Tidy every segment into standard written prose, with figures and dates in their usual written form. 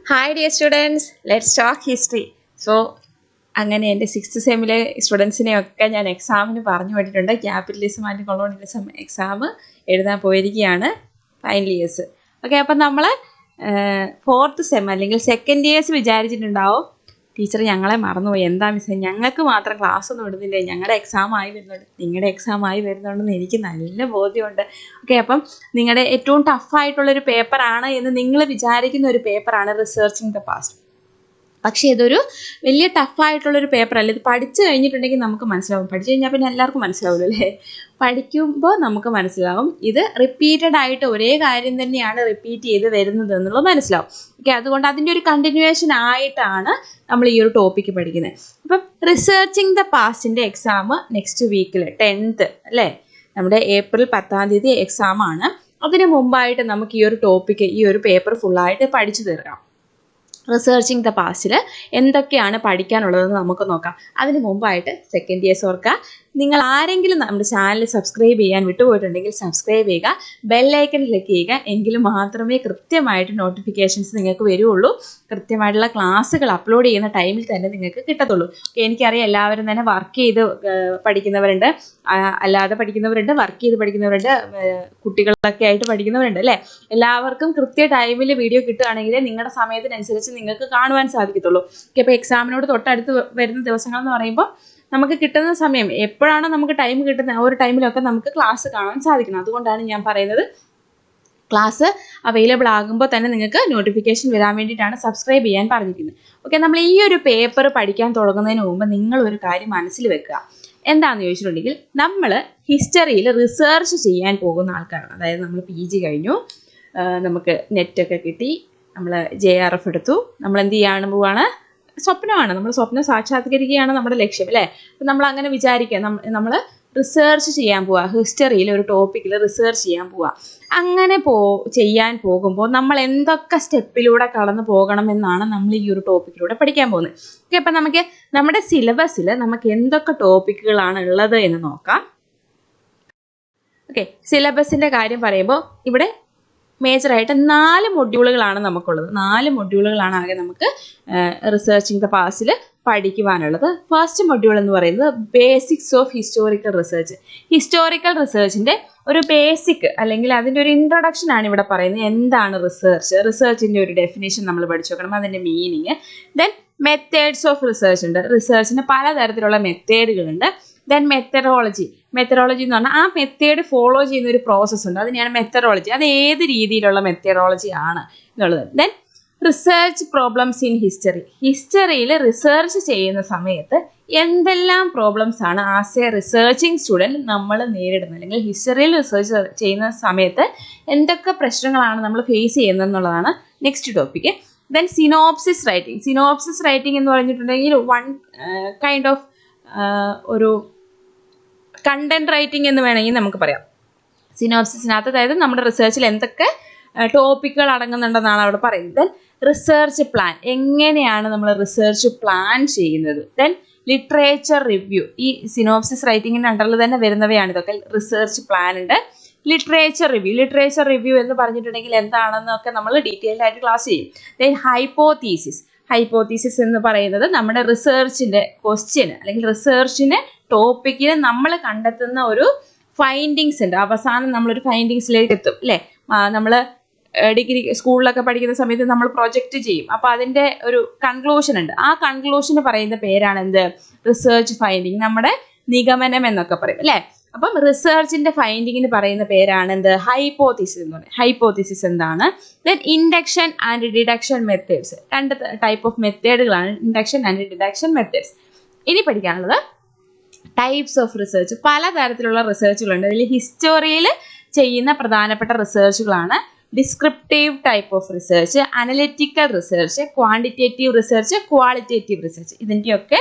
Hi dear students, let's talk history. So അങ്ങനെ എൻ്റെ 6th സെമ്മിലെ സ്റ്റുഡൻസിനെയൊക്കെ ഞാൻ എക്സാമിന് പറഞ്ഞു വിട്ടിട്ടുണ്ട്. ക്യാപിറ്റലിസം ആൻഡ് കൊളോണിയലിസം എക്സാം എഴുതാൻ പോയിരിക്കുകയാണ്, ഫൈനൽ ഇയേഴ്സ്. ഓക്കെ, അപ്പം നമ്മൾ 4th സെം അല്ലെങ്കിൽ സെക്കൻഡ് ഇയേഴ്സ് വിചാരിച്ചിട്ടുണ്ടാവും ടീച്ചർ ഞങ്ങളെ മറന്നുപോയി, എന്താ മിസ്സേ ഞങ്ങൾക്ക് മാത്രം ക്ലാസ് ഒന്നും ഇടുന്നില്ലേ, ഞങ്ങളുടെ എക്സാം ആയി വരുന്നുണ്ട്. നിങ്ങളുടെ എക്സാം ആയി വരുന്നുണ്ടെന്ന് എനിക്ക് നല്ല ബോധ്യമുണ്ട്. ഓക്കെ, അപ്പം നിങ്ങളുടെ ഏറ്റവും ടഫായിട്ടുള്ളൊരു പേപ്പറാണ് എന്ന് നിങ്ങൾ വിചാരിക്കുന്ന ഒരു പേപ്പറാണ് റിസർച്ചിങ് ദ പാസ്റ്റ്. പക്ഷേ ഇതൊരു വലിയ ടഫായിട്ടുള്ളൊരു പേപ്പറല്ല. ഇത് പഠിച്ചു കഴിഞ്ഞിട്ടുണ്ടെങ്കിൽ നമുക്ക് മനസ്സിലാവും. പഠിച്ചു കഴിഞ്ഞാൽ പിന്നെ എല്ലാവർക്കും മനസ്സിലാവുമല്ലോ അല്ലേ? പഠിക്കുമ്പോൾ നമുക്ക് മനസ്സിലാവും ഇത് റിപ്പീറ്റഡ് ആയിട്ട് ഒരേ കാര്യം തന്നെയാണ് റിപ്പീറ്റ് ചെയ്ത് വരുന്നത് എന്നുള്ളത് മനസ്സിലാവും. ഓക്കെ, അതുകൊണ്ട് അതിൻ്റെ ഒരു കണ്ടിന്യൂവേഷൻ ആയിട്ടാണ് നമ്മൾ ഈ ഒരു ടോപ്പിക്ക് പഠിക്കുന്നത്. അപ്പം റിസർച്ചിങ് ദ പാസ്റ്റിൻ്റെ എക്സാം നെക്സ്റ്റ് വീക്കിൽ 10th അല്ലേ, നമ്മുടെ ഏപ്രിൽ 10 എക്സാമാണ്. അതിന് മുമ്പായിട്ട് നമുക്ക് ഈ ഒരു ടോപ്പിക്ക്, ഈ ഒരു പേപ്പർ ഫുള്ളായിട്ട് പഠിച്ചു തീർക്കാം. റിസർച്ചിങ് ദ പാസ്റ്റിൽ എന്തൊക്കെയാണ് പഠിക്കാനുള്ളതെന്ന് നമുക്ക് നോക്കാം. അതിന് മുമ്പായിട്ട് സെക്കൻഡ് ഇയേഴ്സ് ഓർക്കുക, നിങ്ങൾ ആരെങ്കിലും നമ്മുടെ ചാനൽ സബ്സ്ക്രൈബ് ചെയ്യാൻ വിട്ടുപോയിട്ടുണ്ടെങ്കിൽ സബ്സ്ക്രൈബ് ചെയ്യുക, ബെല്ലൈക്കൺ ക്ലിക്ക് ചെയ്യുക. എങ്കിൽ മാത്രമേ കൃത്യമായിട്ട് നോട്ടിഫിക്കേഷൻസ് നിങ്ങൾക്ക് വരുള്ളൂ. കൃത്യമായിട്ടുള്ള ക്ലാസ്സുകൾ അപ്ലോഡ് ചെയ്യുന്ന ടൈമിൽ തന്നെ നിങ്ങൾക്ക് കിട്ടത്തുള്ളൂ. എനിക്കറിയാം എല്ലാവരും തന്നെ വർക്ക് ചെയ്ത് പഠിക്കുന്നവരുണ്ട്, അല്ലാതെ പഠിക്കുന്നവരുണ്ട്, വർക്ക് ചെയ്ത് പഠിക്കുന്നവരുണ്ട്, കുട്ടികളൊക്കെ ആയിട്ട് പഠിക്കുന്നവരുണ്ട് അല്ലേ? എല്ലാവർക്കും കൃത്യ ടൈമിൽ വീഡിയോ കിട്ടുകയാണെങ്കിൽ നിങ്ങളുടെ സമയത്തിനനുസരിച്ച് നിങ്ങൾക്ക് കാണുവാൻ സാധിക്കത്തുള്ളൂ. ഇപ്പോൾ എക്സാമിനോട് തൊട്ടടുത്ത് വരുന്ന ദിവസങ്ങൾ എന്ന് പറയുമ്പോൾ നമുക്ക് കിട്ടുന്ന സമയം എപ്പോഴാണോ നമുക്ക് ടൈം കിട്ടുന്നത് ആ ഒരു ടൈമിലൊക്കെ നമുക്ക് ക്ലാസ് കാണാൻ സാധിക്കണം. അതുകൊണ്ടാണ് ഞാൻ പറയുന്നത് ക്ലാസ് അവൈലബിൾ ആകുമ്പോൾ തന്നെ നിങ്ങൾക്ക് നോട്ടിഫിക്കേഷൻ വരാൻ വേണ്ടിയിട്ടാണ് സബ്സ്ക്രൈബ് ചെയ്യാൻ പറഞ്ഞിരിക്കുന്നത്. ഓക്കെ, നമ്മൾ ഈ ഒരു പേപ്പർ പഠിക്കാൻ തുടങ്ങുന്നതിന് മുമ്പ് നിങ്ങളൊരു കാര്യം മനസ്സിൽ വെക്കുക. എന്താണെന്ന് ചോദിച്ചിട്ടുണ്ടെങ്കിൽ നമ്മൾ ഹിസ്റ്ററിയിൽ റിസർച്ച് ചെയ്യാൻ പോകുന്ന ആൾക്കാരാണ്. അതായത് നമ്മൾ PG കഴിഞ്ഞു, നമുക്ക് നെറ്റൊക്കെ കിട്ടി, നമ്മൾ JRF എടുത്തു, നമ്മൾ എന്ത് ചെയ്യാൻ പോവാണ്? സ്വപ്നമാണ്, നമ്മൾ സ്വപ്നം സാക്ഷാത്കരിക്കുകയാണ് നമ്മുടെ ലക്ഷ്യം അല്ലേ? അപ്പം നമ്മൾ അങ്ങനെ വിചാരിക്കുക, നമ്മൾ റിസർച്ച് ചെയ്യാൻ പോവുക, ഹിസ്റ്ററിയിൽ ഒരു ടോപ്പിക്കിൽ റിസർച്ച് ചെയ്യാൻ പോവുക. അങ്ങനെ ചെയ്യാൻ പോകുമ്പോൾ നമ്മൾ എന്തൊക്കെ സ്റ്റെപ്പിലൂടെ കടന്നു പോകണമെന്നാണ് നമ്മൾ ഈ ഒരു ടോപ്പിക്കിലൂടെ പഠിക്കാൻ പോകുന്നത്. ഓക്കെ, അപ്പം നമുക്ക് നമ്മുടെ സിലബസിൽ നമുക്ക് എന്തൊക്കെ ടോപ്പിക്കുകളാണ് ഉള്ളത് എന്ന് നോക്കാം. ഓക്കെ, സിലബസിൻ്റെ കാര്യം പറയുമ്പോൾ ഇവിടെ മേജറായിട്ട് 4 മൊഡ്യൂളുകളാണ് നമുക്കുള്ളത്. 4 മൊഡ്യൂളുകളാണ് ആകെ നമുക്ക് റിസർച്ചിങ് ദ പാസ്റ്റിൽ പഠിക്കുവാനുള്ളത്. ഫസ്റ്റ് മൊഡ്യൂൾ എന്ന് പറയുന്നത് basics of historical research. Historical റിസർച്ചിൻ്റെ ഒരു ബേസിക് അല്ലെങ്കിൽ അതിൻ്റെ ഒരു ഇൻട്രൊഡക്ഷൻ ആണ് ഇവിടെ പറയുന്നത്. എന്താണ് റിസർച്ച്? റിസർച്ചിൻ്റെ ഒരു ഡെഫിനേഷൻ നമ്മൾ പഠിച്ചു നോക്കണം, അതിൻ്റെ meaning. Then methods of research ഉണ്ട്. റിസർച്ചിന് പലതരത്തിലുള്ള മെത്തേഡുകളുണ്ട്. ദെൻ മെത്തഡോളജി എന്ന് പറഞ്ഞാൽ ആ മെത്തേഡ് ഫോളോ ചെയ്യുന്ന ഒരു പ്രോസസ്സ് ഉണ്ട്, അതിനെയാണ് മെത്തഡോളജി. അത് ഏത് രീതിയിലുള്ള മെത്തഡോളജി ആണ് എന്നുള്ളത്. Then research problems in history. ഹിസ്റ്ററിയിൽ റിസർച്ച് ചെയ്യുന്ന സമയത്ത് എന്തെല്ലാം പ്രോബ്ലംസ് ആണ് ആസ് എ റിസർച്ചിങ് സ്റ്റുഡൻറ്റ് നമ്മൾ നേരിടുന്നത്, അല്ലെങ്കിൽ ഹിസ്റ്ററിയിൽ റിസർച്ച് ചെയ്യുന്ന സമയത്ത് എന്തൊക്കെ പ്രശ്നങ്ങളാണ് നമ്മൾ ഫേസ് ചെയ്യുന്നത് എന്നുള്ളതാണ് next topic. Then synopsis writing എന്ന് പറഞ്ഞിട്ടുണ്ടെങ്കിൽ വൺ കൈൻഡ് ഓഫ് ഒരു കണ്ടന്റ് റൈറ്റിംഗ് എന്ന് വേണമെങ്കിൽ നമുക്ക് പറയാം. സിനോപ്സിസിനകത്ത് അതായത് നമ്മുടെ റിസർച്ചിൽ എന്തൊക്കെ ടോപ്പിക്കുകൾ അടങ്ങുന്നുണ്ടെന്നാണ് അവിടെ പറയുന്നത്. ദെൻ റിസർച്ച് പ്ലാൻ, എങ്ങനെയാണ് നമ്മൾ റിസർച്ച് പ്ലാൻ ചെയ്യുന്നത്. ദെൻ ലിറ്ററേച്ചർ റിവ്യൂ, ഈ സിനോപ്സിസ് റൈറ്റിങ്ങിൻ്റെ അണ്ടറിൽ തന്നെ വരുന്നവയാണ് ഇതൊക്കെ. റിസർച്ച് പ്ലാൻ ഉണ്ട്. ലിറ്ററേച്ചർ റിവ്യൂ എന്ന് പറഞ്ഞിട്ടുണ്ടെങ്കിൽ എന്താണെന്നൊക്കെ നമ്മൾ ഡീറ്റെയിൽഡ് ആയിട്ട് ക്ലാസ് ചെയ്യും. ദെൻ ഹൈപ്പോത്തീസിസ് എന്ന് പറയുന്നത് നമ്മുടെ റിസർച്ചിൻ്റെ ക്വസ്റ്റ്യൻ അല്ലെങ്കിൽ റിസർച്ചിന് ടോപ്പിക്കിന് നമ്മൾ കണ്ടെത്തുന്ന ഒരു ഫൈൻഡിങ്സ് ഉണ്ട്. അവസാനം നമ്മളൊരു ഫൈൻഡിങ്സിലേക്ക് എത്തും അല്ലേ? നമ്മൾ ഡിഗ്രി സ്കൂളിലൊക്കെ പഠിക്കുന്ന സമയത്ത് നമ്മൾ പ്രൊജക്റ്റ് ചെയ്യും. അപ്പോൾ അതിൻ്റെ ഒരു കൺക്ലൂഷൻ ഉണ്ട്. ആ കൺക്ലൂഷന് പറയുന്ന പേരാണ് എന്ത്? റിസർച്ച് ഫൈൻഡിങ്, നമ്മുടെ നിഗമനം എന്നൊക്കെ പറയും അല്ലേ? അപ്പം റിസർച്ചിൻ്റെ ഫൈൻഡിങ്ങിന് പറയുന്ന പേരാണ് എന്ത്? ഹൈപ്പോത്തീസിസ് എന്ന് പറയുന്നത്. ഹൈപ്പോത്തീസിസ് എന്താണ്? Then induction and deduction methods. 2 type of മെത്തേഡുകളാണ്, ഇൻഡക്ഷൻ ആൻഡ് ഡിഡക്ഷൻ മെത്തേഡ്സ്. ഇനി പഠിക്കാനുള്ളത് ടൈപ്സ് ഓഫ് റിസർച്ച്. പലതരത്തിലുള്ള റിസർച്ചുകളുണ്ട്. അതിൽ ഹിസ്റ്ററിയിൽ ചെയ്യുന്ന പ്രധാനപ്പെട്ട റിസർച്ചുകളാണ് descriptive type of research, analytical research, quantitative research, qualitative research. ഇതിൻ്റെയൊക്കെ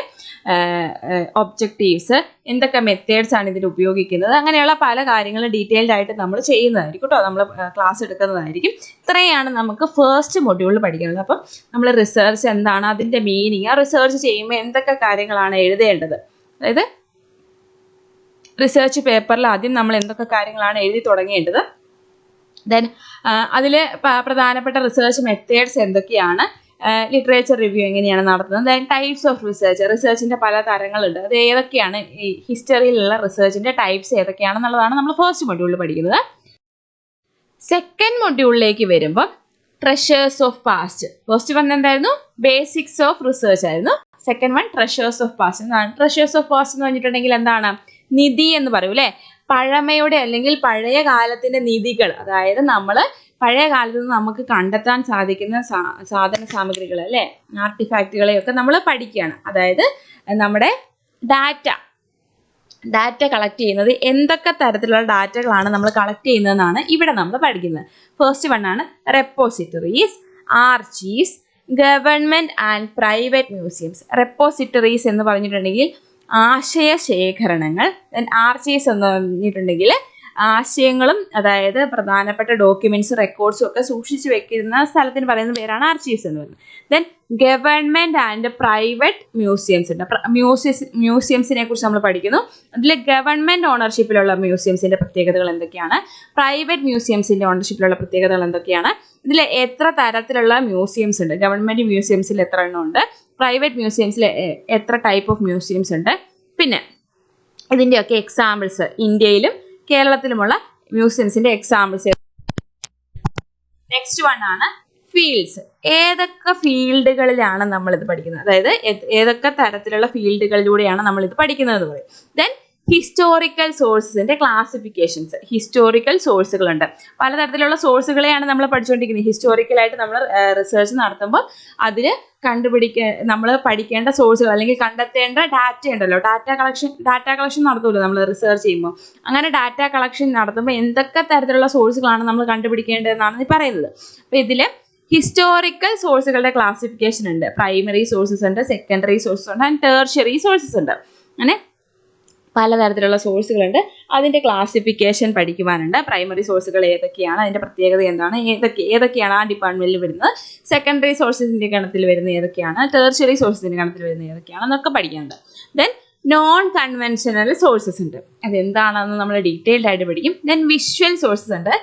ഒബ്ജക്റ്റീവ്സ്, എന്തൊക്കെ മെത്തേഡ്സ് ആണ് ഇതിൽ ഉപയോഗിക്കുന്നത്, അങ്ങനെയുള്ള പല കാര്യങ്ങളും ഡീറ്റെയിൽഡ് ആയിട്ട് നമ്മൾ ചെയ്യുന്നതായിരിക്കും കേട്ടോ, നമ്മൾ ക്ലാസ് എടുക്കുന്നതായിരിക്കും. ഇത്രയാണ് നമുക്ക് ഫസ്റ്റ് മൊഡ്യൂളിൽ പഠിക്കുന്നത്. അപ്പം നമ്മൾ റിസർച്ച് എന്താണ്, അതിൻ്റെ മീനിങ്, ആ റിസർച്ച് ചെയ്യുമ്പോൾ എന്തൊക്കെ കാര്യങ്ങളാണ് എഴുതേണ്ടത്, അതായത് റിസർച്ച് പേപ്പറിൽ ആദ്യം നമ്മൾ എന്തൊക്കെ കാര്യങ്ങളാണ് എഴുതി തുടങ്ങേണ്ടത്, ദെൻ അതിൽ പ്രധാനപ്പെട്ട റിസർച്ച് മെത്തേഡ്സ് എന്തൊക്കെയാണ്, ലിറ്ററേച്ചർ റിവ്യൂ എങ്ങനെയാണ് നടത്തുന്നത്, ദെൻ ടൈപ്സ് ഓഫ് റിസർച്ചിൻ്റെ പല തരങ്ങളുണ്ട്, അത് ഏതൊക്കെയാണ് ഈ ഹിസ്റ്ററിയിലുള്ള റിസർച്ചിൻ്റെ ടൈപ്സ് ഏതൊക്കെയാണെന്നുള്ളതാണ് നമ്മൾ ഫസ്റ്റ് മൊഡ്യൂളിൽ പഠിക്കുന്നത്. സെക്കൻഡ് മൊഡ്യൂളിലേക്ക് വരുമ്പോൾ treasures of past. First one എന്തായിരുന്നു? ബേസിക്സ് ഓഫ് റിസർച്ച് ആയിരുന്നു. Second one treasures of past. എന്താണ് ട്രഷേഴ്സ് ഓഫ് പാസ്റ്റ് എന്ന് പറഞ്ഞിട്ടുണ്ടെങ്കിൽ? എന്താണ്? നിധി എന്ന് പറയും അല്ലേ, പഴമയുടെ അല്ലെങ്കിൽ പഴയ കാലത്തിന്റെ നിധികൾ, അതായത് നമ്മൾ പഴയ കാലത്ത് നിന്ന് നമുക്ക് കണ്ടെത്താൻ സാധിക്കുന്ന സാധന സാമഗ്രികൾ അല്ലേ, ആർട്ടിഫാക്റ്റുകളെയൊക്കെ നമ്മൾ പഠിക്കുകയാണ്. അതായത് നമ്മുടെ ഡാറ്റ കളക്ട് ചെയ്യുന്നത്, എന്തൊക്കെ തരത്തിലുള്ള ഡാറ്റകളാണ് നമ്മൾ കളക്ട് ചെയ്യുന്നതെന്നാണ് ഇവിടെ നമ്മൾ പഠിക്കുന്നത്. ഫസ്റ്റ് വൺ ആണ് repositories, archives, government and private museums. Repositories എന്ന് പറഞ്ഞിട്ടുണ്ടെങ്കിൽ ആശയശേഖരണങ്ങൾ, ദെൻ ആർച്ചീവ്സ് എന്ന് പറഞ്ഞിട്ടുണ്ടെങ്കിൽ ആശയങ്ങളും അതായത് പ്രധാനപ്പെട്ട ഡോക്യുമെന്റ്സും റെക്കോർഡ്സും ഒക്കെ സൂക്ഷിച്ചു വെക്കുന്ന സ്ഥലത്തിന് പറയുന്ന പേരാണ് ആർച്ചീവ്സ് എന്ന് പറയുന്നത്. Then government and private museums ഉണ്ട്. മ്യൂസിയംസിനെ കുറിച്ച് നമ്മൾ പഠിക്കുന്നു. അതിൽ ഗവൺമെന്റ് ഓണർഷിപ്പിലുള്ള മ്യൂസിയംസിന്റെ പ്രത്യേകതകൾ എന്തൊക്കെയാണ്, പ്രൈവറ്റ് മ്യൂസിയംസിന്റെ ഓണർഷിപ്പിലുള്ള പ്രത്യേകതകൾ എന്തൊക്കെയാണ്, ഇതിൽ എത്ര തരത്തിലുള്ള മ്യൂസിയംസ് ഉണ്ട്, ഗവൺമെന്റ് മ്യൂസിയംസിൽ എത്ര എണ്ണം ഉണ്ട്, പ്രൈവറ്റ് മ്യൂസിയംസിൽ എത്ര ടൈപ്പ് ഓഫ് മ്യൂസിയംസ് ഉണ്ട്, പിന്നെ ഇതിൻ്റെയൊക്കെ എക്സാമ്പിൾസ്, ഇന്ത്യയിലും കേരളത്തിലുമുള്ള മ്യൂസിയംസിന്റെ എക്സാമ്പിൾസ്. നെക്സ്റ്റ് വൺ ആണ് ഫീൽഡ്സ്. ഏതൊക്കെ ഫീൽഡുകളിലാണ് നമ്മൾ ഇത് പഠിക്കുന്നത്, അതായത് ഏതൊക്കെ തരത്തിലുള്ള ഫീൽഡുകളിലൂടെയാണ് നമ്മൾ ഇത് പഠിക്കുന്നത് എന്ന് പറയും. ദെൻ ഹിസ്റ്റോറിക്കൽ സോഴ്സസിന്റെ ക്ലാസിഫിക്കേഷൻസ്. ഹിസ്റ്റോറിക്കൽ സോഴ്സുകളുണ്ട്, പലതരത്തിലുള്ള സോഴ്സുകളെയാണ് നമ്മൾ പഠിച്ചുകൊണ്ടിരിക്കുന്നത്. ഹിസ്റ്റോറിക്കലായിട്ട് നമ്മൾ റിസർച്ച് നടത്തുമ്പോൾ അതിൽ നമ്മൾ പഠിക്കേണ്ട സോഴ്സുകൾ അല്ലെങ്കിൽ കണ്ടെത്തേണ്ട ഡാറ്റ ഉണ്ടല്ലോ, ഡാറ്റ കളക്ഷൻ നടത്തുമല്ലോ നമ്മൾ റിസർച്ച് ചെയ്യുമ്പോൾ. അങ്ങനെ ഡാറ്റ കളക്ഷൻ നടത്തുമ്പോൾ എന്തൊക്കെ തരത്തിലുള്ള സോഴ്സുകളാണ് നമ്മൾ കണ്ടുപിടിക്കേണ്ടതെന്നാണ് ഈ പറയുന്നത്. അപ്പോൾ ഇതിൽ ഹിസ്റ്റോറിക്കൽ സോഴ്സുകളുടെ ക്ലാസിഫിക്കേഷൻ ഉണ്ട്. പ്രൈമറി സോഴ്സസ് ഉണ്ട്, സെക്കൻഡറി സോഴ്സസ് ഉണ്ട്, ആൻഡ് ടേർഷ്യറി സോഴ്സസ് ഉണ്ട്. അങ്ങനെ പലതരത്തിലുള്ള സോഴ്സുകളുണ്ട്, അതിൻ്റെ ക്ലാസിഫിക്കേഷൻ പഠിക്കുവാനുണ്ട്. പ്രൈമറി സോഴ്സുകൾ ഏതൊക്കെയാണ്, അതിൻ്റെ പ്രത്യേകത എന്താണ്, ഏതൊക്കെയാണ് ആ ഡിപ്പാർട്ട്മെന്റിൽ വരുന്നത്, സെക്കൻഡറി സോഴ്സസിൻ്റെ ഗണത്തിൽ വരുന്ന ഏതൊക്കെയാണ്, ടേർഷ്യറി സോഴ്സസിൻ്റെ ഗണത്തിൽ വരുന്ന ഏതൊക്കെയാണ് എന്നൊക്കെ പഠിക്കാനുണ്ട്. ദെൻ നോൺ കൺവെൻഷണൽ സോഴ്സസ് ഉണ്ട്, അതെന്താണെന്ന് നമ്മൾ ഡീറ്റെയിൽഡ് ആയിട്ട് പഠിക്കും. ദെൻ വിഷ്വൽ സോഴ്സസ് ഉണ്ട്,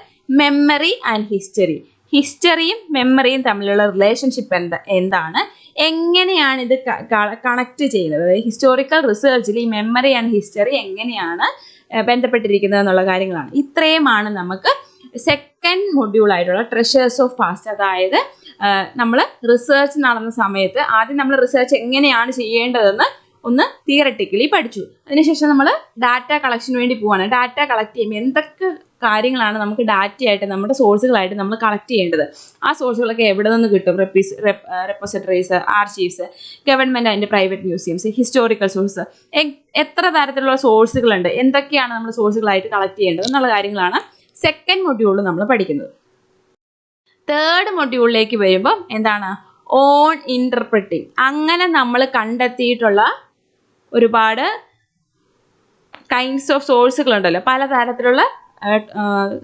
മെമ്മറി ആൻഡ് ഹിസ്റ്ററി. ഹിസ്റ്ററിയും മെമ്മറിയും തമ്മിലുള്ള റിലേഷൻഷിപ്പ് എന്താണ്, എങ്ങനെയാണ് ഇത് കണക്ട് ചെയ്യുന്നത്, അതായത് ഹിസ്റ്റോറിക്കൽ റിസർച്ചിൽ ഈ മെമ്മറി ആൻഡ് ഹിസ്റ്ററി എങ്ങനെയാണ് ബന്ധപ്പെട്ടിരിക്കുന്നത് എന്നുള്ള കാര്യങ്ങളാണ്. ഇത്രയുമാണ് നമുക്ക് സെക്കൻഡ് മൊഡ്യൂളായിട്ടുള്ള ട്രഷേഴ്സ് ഓഫ് പാസ്റ്റ്. അതായത് നമ്മൾ റിസർച്ച് നടന്ന സമയത്ത് ആദ്യം നമ്മൾ റിസർച്ച് എങ്ങനെയാണ് ചെയ്യേണ്ടതെന്ന് ഒന്ന് തിയറട്ടിക്കലി പഠിച്ചു. അതിനുശേഷം നമ്മൾ ഡാറ്റ കളക്ഷന് വേണ്ടി പോവാണ്. ഡാറ്റ കളക്ട് ചെയ്യുമ്പോൾ എന്തൊക്കെ കാര്യങ്ങളാണ് നമുക്ക് ഡാറ്റയായിട്ട് നമ്മുടെ സോഴ്സുകളായിട്ട് നമ്മൾ കളക്ട് ചെയ്യേണ്ടത്, ആ സോഴ്സുകളൊക്കെ എവിടെ നിന്ന് കിട്ടും, repositories, archives, government and private museums, historical source, എത്ര തരത്തിലുള്ള സോഴ്സുകളുണ്ട്, എന്തൊക്കെയാണ് നമ്മൾ സോഴ്സുകളായിട്ട് കളക്ട് ചെയ്യേണ്ടത് എന്നുള്ള കാര്യങ്ങളാണ് സെക്കൻഡ് മൊഡ്യൂളിൽ നമ്മൾ പഠിക്കുന്നത്. തേർഡ് മൊഡ്യൂളിലേക്ക് വരുമ്പോൾ എന്താണ്, ഓൺ ഇൻ്റർപ്രറ്റിംഗ്. അങ്ങനെ നമ്മൾ കണ്ടെത്തിയിട്ടുള്ള ഒരുപാട് കൈൻഡ്സ് ഓഫ് സോഴ്സുകളുണ്ടല്ലോ, പലതരത്തിലുള്ള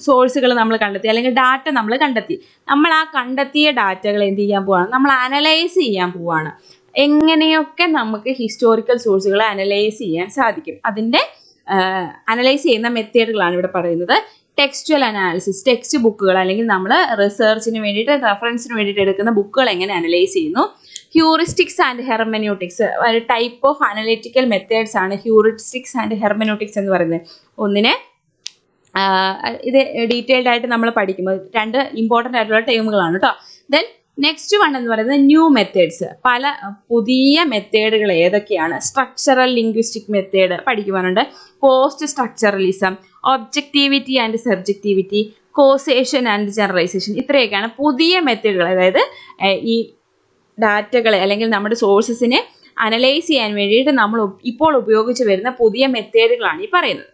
സോഴ്സുകൾ നമ്മൾ കണ്ടെത്തി അല്ലെങ്കിൽ ഡാറ്റ നമ്മൾ കണ്ടെത്തി. നമ്മൾ ആ കണ്ടെത്തിയ ഡാറ്റകൾ എന്ത് ചെയ്യാൻ പോവാണ്, നമ്മൾ അനലൈസ് ചെയ്യാൻ പോവാണ്. എങ്ങനെയൊക്കെ നമുക്ക് ഹിസ്റ്റോറിക്കൽ സോഴ്സുകളെ അനലൈസ് ചെയ്യാൻ സാധിക്കും, അതിൻ്റെ അനലൈസ് ചെയ്യുന്ന മെത്തേഡുകളാണ് ഇവിടെ പറയുന്നത്. ടെക്സ്ച്വൽ അനാലിസിസ്, ടെക്സ്റ്റ് ബുക്കുകൾ അല്ലെങ്കിൽ നമ്മൾ റിസർച്ചിന് വേണ്ടിയിട്ട് റെഫറൻസിന് വേണ്ടിയിട്ട് എടുക്കുന്ന ബുക്കുകൾ എങ്ങനെ അനലൈസ് ചെയ്യുന്നു. ഹ്യൂറിസ്റ്റിക്സ് ആൻഡ് ഹെർമന്യൂട്ടിക്സ്, ഒരു ടൈപ്പ് ഓഫ് അനലിറ്റിക്കൽ മെത്തേഡ്സ് ആണ് ഹ്യൂറിസ്റ്റിക്സ് ആൻഡ് ഹെർമന്യൂട്ടിക്സ് എന്ന് പറയുന്നത്. ഒന്നിനെ ഇത് ഡീറ്റെയിൽഡ് ആയിട്ട് നമ്മൾ പഠിക്കുമ്പോൾ രണ്ട് ഇമ്പോർട്ടൻ്റ് ആയിട്ടുള്ള ടേമുകളാണ് കേട്ടോ. ദെൻ നെക്സ്റ്റ് വൺ എന്ന് പറയുന്നത് ന്യൂ മെത്തേഡ്സ്, പല പുതിയ മെത്തേഡുകൾ ഏതൊക്കെയാണ്. സ്ട്രക്ചറൽ ലിംഗ്വിസ്റ്റിക് മെത്തേഡ് പഠിക്കുവാനുണ്ട്, post structuralism, objectivity and subjectivity, causation and generalisation. ഇത്രയൊക്കെയാണ് പുതിയ മെത്തേഡുകൾ, അതായത് ഈ ഡാറ്റകളെ അല്ലെങ്കിൽ നമ്മുടെ സോഴ്സസിനെ അനലൈസ് ചെയ്യാൻ വേണ്ടിയിട്ട് നമ്മൾ ഇപ്പോൾ ഉപയോഗിച്ച് വരുന്ന പുതിയ മെത്തേഡുകളാണ് ഈ പറയുന്നത്.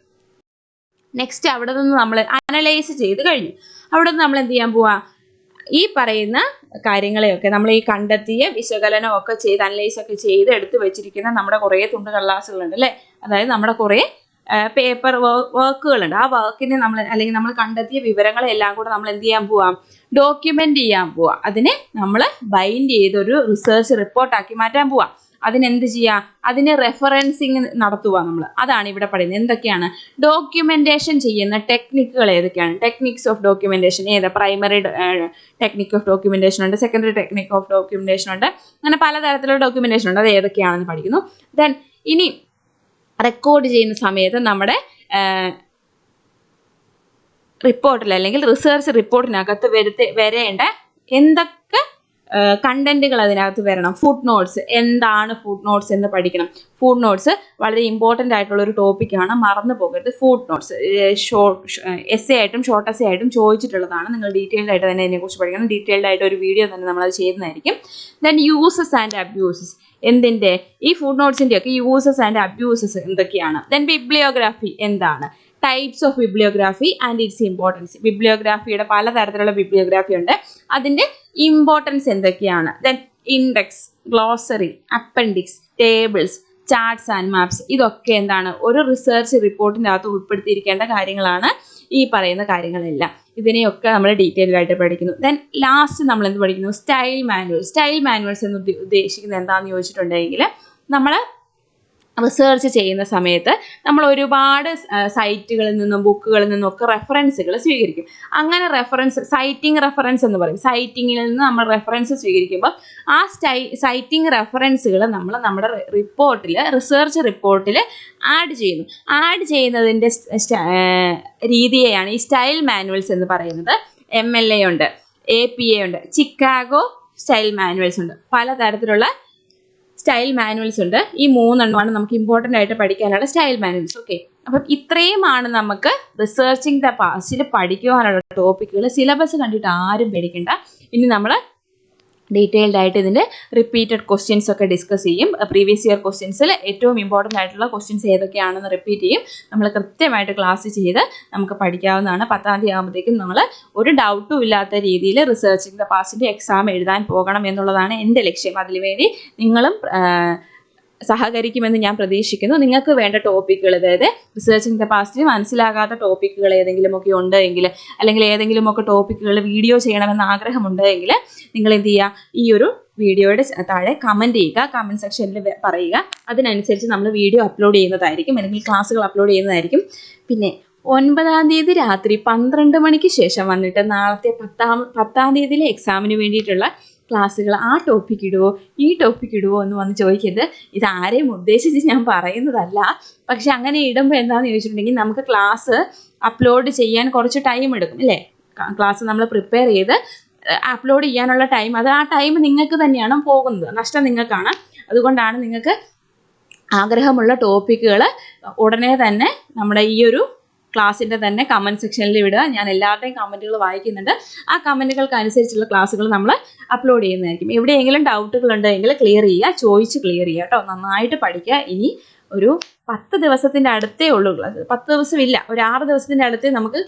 നെക്സ്റ്റ് അവിടെ നിന്ന് നമ്മൾ അനലൈസ് ചെയ്ത് കഴിഞ്ഞു. അവിടെ നിന്ന് നമ്മൾ എന്ത് ചെയ്യാൻ പോവാ, ഈ പറയുന്ന കാര്യങ്ങളെയൊക്കെ നമ്മൾ ഈ കണ്ടെത്തിയ വിശകലനമൊക്കെ ചെയ്ത് അനലൈസ് ഒക്കെ ചെയ്ത് എടുത്ത് വെച്ചിരിക്കുന്ന നമ്മുടെ കുറേ തുണ്ട് കടലാസുകളുണ്ട് അല്ലേ, അതായത് നമ്മുടെ കുറേ പേപ്പർ വർക്കുകളുണ്ട്. ആ വർക്കിനെ നമ്മൾ അല്ലെങ്കിൽ നമ്മൾ കണ്ടെത്തിയ വിവരങ്ങളെല്ലാം കൂടെ നമ്മൾ എന്ത് ചെയ്യാൻ പോവാം, ഡോക്യുമെന്റ് ചെയ്യാൻ പോവാം. അതിനെ നമ്മൾ ബൈൻഡ് ചെയ്തൊരു റിസർച്ച് റിപ്പോർട്ടാക്കി മാറ്റാൻ പോവാം. അതിനെന്ത് ചെയ്യുക, അതിന് റെഫറൻസിങ് നടത്തുക നമ്മൾ. അതാണ് ഇവിടെ പറയുന്നത്. എന്തൊക്കെയാണ് ഡോക്യുമെന്റേഷൻ ചെയ്യുന്ന ടെക്നിക്കുകൾ ഏതൊക്കെയാണ്? ടെക്നിക്സ് ഓഫ് ഡോക്യുമെന്റേഷൻ ഏതാ? പ്രൈമറി ടെക്നിക് ഓഫ് ഡോക്യുമെന്റേഷൻ ഉണ്ട്, സെക്കൻഡറി ടെക്നിക് ഓഫ് ഡോക്യുമെന്റേഷൻ ഉണ്ട്, അങ്ങനെ പലതരത്തിലുള്ള ഡോക്യുമെന്റേഷൻ ഉണ്ട്. അത് ഏതൊക്കെയാണെന്ന് പഠിക്കുന്നു. ദെൻ ഇനി റെക്കോർഡ് ചെയ്യുന്ന സമയത്ത് നമ്മുടെ റിപ്പോർട്ടിൽ അല്ലെങ്കിൽ റിസർച്ച് റിപ്പോർട്ടിനകത്ത് വരേണ്ട എന്തൊക്കെ കണ്ടന്റുകൾ അതിനകത്ത് വരണം. ഫുഡ് നോട്ട്സ്, എന്താണ് ഫുഡ് നോട്ട്സ് എന്ന് പഠിക്കണം. ഫുഡ് നോട്ട്സ് വളരെ ഇമ്പോർട്ടൻ്റ് ആയിട്ടുള്ള ഒരു ടോപ്പിക്കാണ്, മറന്നു പോകരുത്. ഫുഡ് നോട്ട്സ് എസ് എ ആയിട്ടും ഷോർട്ട് എസ് എ ആയിട്ടും ചോദിച്ചിട്ടുള്ളതാണ്. നിങ്ങൾ ഡീറ്റെയിൽഡ് ആയിട്ട് തന്നെ ഇതിനെക്കുറിച്ച് പഠിക്കണം. ഡീറ്റെയിൽഡ് ആയിട്ട് ഒരു വീഡിയോ തന്നെ നമ്മളത് ചെയ്യുന്നതായിരിക്കും. ദെൻ യൂസസ് ആൻഡ് അബ്യൂസസ്, എന്തിൻ്റെ ഈ ഫുഡ് നോട്ട്സിൻ്റെ ഒക്കെ യൂസസ് ആൻഡ് അബ്യൂസസ് എന്തൊക്കെയാണ്. ദെൻ ബിബ്ലിയോഗ്രാഫി എന്താണ്, types of bibliography and its importance. ബിബ്ലിയോഗ്രാഫിയുടെ പലതരത്തിലുള്ള ബിബ്ലിയോഗ്രാഫി ഉണ്ട്, അതിൻ്റെ ഇമ്പോർട്ടൻസ് എന്തൊക്കെയാണ്. Then index, glossary, appendix, tables, charts and maps, ഇതൊക്കെ എന്താണ് ഒരു റിസർച്ച് റിപ്പോർട്ടിൻ്റെ അകത്ത് ഉൾപ്പെടുത്തിയിരിക്കേണ്ട കാര്യങ്ങളാണ് ഈ പറയുന്ന കാര്യങ്ങളെല്ലാം. ഇതിനെയൊക്കെ നമ്മൾ ഡീറ്റെയിൽഡ് ആയിട്ട് പഠിക്കുന്നു. ദെൻ ലാസ്റ്റ് നമ്മൾ എന്ത് പഠിക്കുന്നു, സ്റ്റൈൽ മാനുവൽ. സ്റ്റൈൽ മാനുവൽസ് എന്ന് ഉദ്ദേശിക്കുന്നത് എന്താണെന്ന് ചോദിച്ചിട്ടുണ്ടെങ്കിൽ, നമ്മൾ റിസർച്ച് ചെയ്യുന്ന സമയത്ത് നമ്മൾ ഒരുപാട് സൈറ്റുകളിൽ നിന്നും ബുക്കുകളിൽ നിന്നും ഒക്കെ റെഫറൻസുകൾ സ്വീകരിക്കും. അങ്ങനെ സൈറ്റിംഗ് റെഫറൻസ് എന്ന് പറയും. സൈറ്റിങ്ങിൽ നിന്ന് നമ്മൾ റെഫറൻസ് സ്വീകരിക്കുമ്പോൾ ആ സൈറ്റിംഗ് റെഫറൻസുകൾ നമ്മൾ നമ്മുടെ റിസർച്ച് റിപ്പോർട്ടിൽ ആഡ് ചെയ്യുന്നു. ആഡ് ചെയ്യുന്നതിൻ്റെ രീതിയെയാണ് ഈ സ്റ്റൈൽ മാനുവൽസ് എന്ന് പറയുന്നത്. MLA ഉണ്ട്, APA ഉണ്ട്, ചിക്കാഗോ സ്റ്റൈൽ മാനുവൽസ് ഉണ്ട്, പലതരത്തിലുള്ള സ്റ്റൈൽ മാനുവൽസ് ഉണ്ട്. ഈ 3 എണ്ണമാണ് നമുക്ക് ഇമ്പോർട്ടൻ്റ് ആയിട്ട് പഠിക്കാനുള്ള സ്റ്റൈൽ മാനുവൽസ്. ഓക്കെ, അപ്പം ഇത്രയുമാണ് നമുക്ക് റിസർച്ചിങ് ദ പാസ്റ്റിൽ പഠിക്കുവാനുള്ള ടോപ്പിക്കുകൾ. സിലബസ് കണ്ടിട്ട് ആരും പേടിക്കണ്ട. ഇനി നമ്മൾ ഡീറ്റെയിൽഡ് ആയിട്ട് ഇതിൻ്റെ റിപ്പീറ്റഡ് ക്വസ്റ്റ്യൻസ് ഒക്കെ ഡിസ്കസ് ചെയ്യും. പ്രീവിയസ് ഇയർ ക്വസ്റ്റ്യൻസിൽ ഏറ്റവും ഇമ്പോർട്ടൻ്റ് ആയിട്ടുള്ള ക്വസ്റ്റ്യൻസ് ഏതൊക്കെയാണെന്ന് റിപ്പീറ്റ് ചെയ്യും. നമ്മൾ കൃത്യമായിട്ട് ക്ലാസ് ചെയ്ത് നമുക്ക് പഠിക്കാവുന്നതാണ്. 10ാം തീയതി ആകുമ്പോഴത്തേക്കും നമ്മൾ ഒരു ഡൗട്ടും ഇല്ലാത്ത രീതിയിൽ റിസർച്ചിങ് ദ പാസ്റ്റിൻ്റെ എക്സാം എഴുതാൻ പോകണം എന്നുള്ളതാണ് എൻ്റെ ലക്ഷ്യം. അതിനുവേണ്ടി നിങ്ങളും സഹകരിക്കുമെന്ന് ഞാൻ പ്രതീക്ഷിക്കുന്നു. നിങ്ങൾക്ക് വേണ്ട ടോപ്പിക്കുകൾ, അതായത് റിസർച്ചിങ് ദ പാസ്റ്റിൽ മനസ്സിലാകാത്ത ടോപ്പിക്കുകൾ ഏതെങ്കിലുമൊക്കെ ഉണ്ട് എങ്കിൽ, അല്ലെങ്കിൽ ഏതെങ്കിലുമൊക്കെ ടോപ്പിക്കുകൾ വീഡിയോ ചെയ്യണമെന്ന് ആഗ്രഹമുണ്ട് എങ്കിൽ, നിങ്ങൾ എന്ത് ചെയ്യുക, ഈ ഒരു വീഡിയോയുടെ താഴെ കമൻറ്റ് ചെയ്യുക, കമൻറ്റ് സെക്ഷനിൽ പറയുക. അതിനനുസരിച്ച് നമ്മൾ വീഡിയോ അപ്ലോഡ് ചെയ്യുന്നതായിരിക്കും, അല്ലെങ്കിൽ ക്ലാസ്സുകൾ അപ്ലോഡ് ചെയ്യുന്നതായിരിക്കും. പിന്നെ 9ാം തീയതി രാത്രി 12 മണിക്ക് ശേഷം വന്നിട്ട് നാളത്തെ 10ാം തീയതിയിലെ എക്സാമിന് വേണ്ടിയിട്ടുള്ള ക്ലാസ്സുകൾ ആ ടോപ്പിക്ക് ഇടുവോ ഈ ടോപ്പിക്ക് ഇടുവോ എന്ന് വന്ന് ചോദിക്കരുത്. ഇതാരെയും ഉദ്ദേശിച്ച് ഞാൻ പറയുന്നതല്ല. പക്ഷെ അങ്ങനെ ഇടുമ്പോൾ എന്താണെന്ന് ചോദിച്ചിട്ടുണ്ടെങ്കിൽ നമുക്ക് ക്ലാസ് അപ്ലോഡ് ചെയ്യാൻ കുറച്ച് ടൈം എടുക്കും അല്ലേ. ക്ലാസ് നമ്മൾ പ്രിപ്പയർ ചെയ്ത് അപ്ലോഡ് ചെയ്യാനുള്ള ടൈം, അത് ആ ടൈം നിങ്ങൾക്ക് തന്നെയാണ് പോകുന്നത്, നഷ്ടം നിങ്ങൾക്കാണ്. അതുകൊണ്ടാണ് നിങ്ങൾക്ക് ആഗ്രഹമുള്ള ടോപ്പിക്കുകൾ ഉടനെ തന്നെ നമ്മുടെ ഈ ഒരു ക്ലാസ്സിൻ്റെ തന്നെ കമൻറ്റ് സെക്ഷനിൽ വിടുക. ഞാൻ എല്ലാവരുടെയും കമൻറ്റുകൾ വായിക്കുന്നുണ്ട്. ആ കമൻറ്റുകൾക്ക് അനുസരിച്ചുള്ള ക്ലാസ്സുകൾ നമ്മൾ അപ്ലോഡ് ചെയ്യുന്നതായിരിക്കും. എവിടെയെങ്കിലും ഡൗട്ടുകൾ ഉണ്ടെങ്കിൽ ക്ലിയർ ചെയ്യുക, ചോദിച്ച് ക്ലിയർ ചെയ്യുക കേട്ടോ. നന്നായിട്ട് പഠിക്കുക. ഇനി ഒരു 10 ദിവസത്തിൻ്റെ അടുത്തേ ഉള്ളൂ ക്ലാസ്. 10 ദിവസമില്ല, ഒരു 6 ദിവസത്തിൻ്റെ അടുത്തേ നമുക്ക്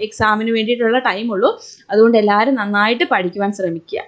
എക്സാമിന് വേണ്ടിയിട്ടുള്ള ടൈം ഉള്ളൂ. അതുകൊണ്ട് എല്ലാവരും നന്നായിട്ട് പഠിക്കുവാൻ ശ്രമിക്കുക.